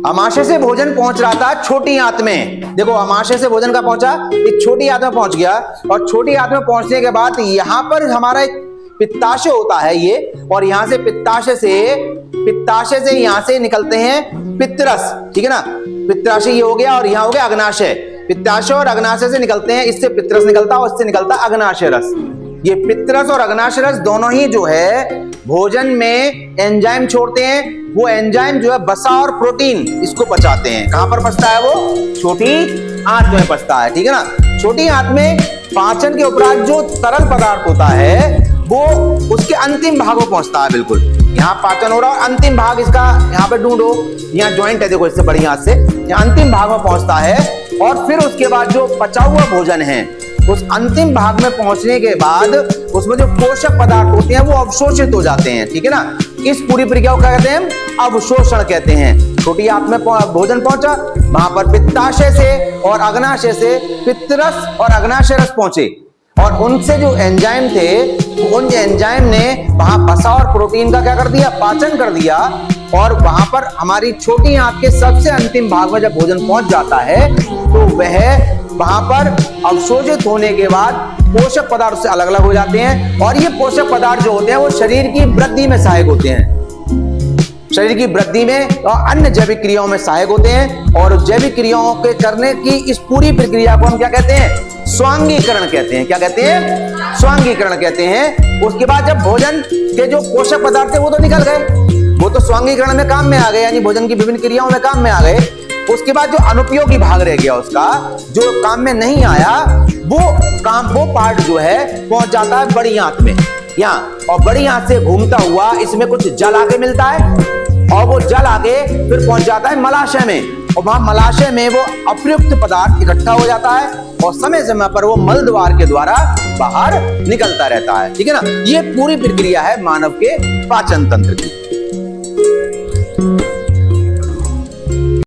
आमाशय से भोजन पहुंच रहा था छोटी आंत में। देखो आमाशय से भोजन का पहुंचा, एक छोटी आंत में पहुंच गया, और छोटी आंत में पहुंचने के बाद यहां पर हमारा एक पित्ताशय होता है ये, और यहां से पित्ताशय से यहां से निकलते हैं पित्तरस, ठीक है ना। पित्ताशय ये हो गया, और यहां हो गया अग्नाशय। पित्ताशय और अग्नाशय से निकलते हैं, इससे पित्तरस निकलता है और इससे निकलता अग्नाशय रस। ये पित्तरस और अग्नाशय रस दोनों ही जो है भोजन में एंजाइम छोड़ते हैं। वो एंजाइम जो है वसा और प्रोटीन इसको पचाते हैं। कहां पर पचता है? वो छोटी आंत में पचता है, ठीक है ना। छोटी आंत में पाचन के उपरांत जो तरल पदार्थ होता है वो उसके अंतिम भाग में पहुंचता है। बिल्कुल यहाँ पाचन हो रहा है, अंतिम भाग इसका यहाँ पे ढूंढो, यहाँ ज्वाइंट है देखो, इससे बड़ी हाथ से यहाँ अंतिम भाग में पहुंचता है। और फिर उसके बाद जो पचा हुआ भोजन है उस अंतिम भाग में पहुंचने के बाद उसमें जो पोषक पदार्थ होते हैं वो अवशोषित हो जाते हैं, ठीक है ना। इस पूरी प्रक्रिया को क्या कहते हैं? अवशोषण कहते हैं। छोटी आंत में भोजन पहुंचा, वहां पर पित्ताशय से और अग्नाशय से पित्तरस और अग्नाशय रस पहुंचे, और उनसे जो एंजाइम थे उन एंजाइम ने वहां वसा और प्रोटीन का क्या कर दिया? पाचन कर दिया। और वहां पर हमारी छोटी आंत के सबसे अंतिम भाग में जब भोजन पहुंच जाता है तो वह वहां पर अवशोषित होने के बाद पोषक पदार्थ से अलग अलग हो जाते हैं। और ये पोषक पदार्थ जो होते हैं वो शरीर की वृद्धि में सहायक होते हैं, शरीर की वृद्धि में और अन्य जैविक क्रियाओं में सहायक होते हैं। और जैविक क्रियाओं के करने की इस पूरी प्रक्रिया को हम क्या कहते हैं? स्वांगीकरण कहते हैं। क्या कहते हैं? स्वांगीकरण कहते हैं। उसके बाद जब भोजन के जो पोषक पदार्थ थे वो तो निकल गए, वो तो स्वांगीकरण में काम में आ गए, यानी भोजन की विभिन्न क्रियाओं में काम में आ गए। उसके बाद जो अनुपयोगी भाग रह गया, उसका जो काम में नहीं आया, वो पार्ट जो है पहुंच जाता है बड़ी आंत में यहाँ, और बड़ी आंत से घूमता हुआ इसमें कुछ जल आके मिलता है, और वो जल आके फिर पहुंच जाता है मलाशय में, और वहां मलाशय में वो अप्रयुक्त पदार्थ इकट्ठा हो जाता है और समय समय पर वो मल द्वार के द्वारा बाहर निकलता रहता है, ठीक है ना। ये पूरी प्रक्रिया है मानव के पाचन तंत्र की।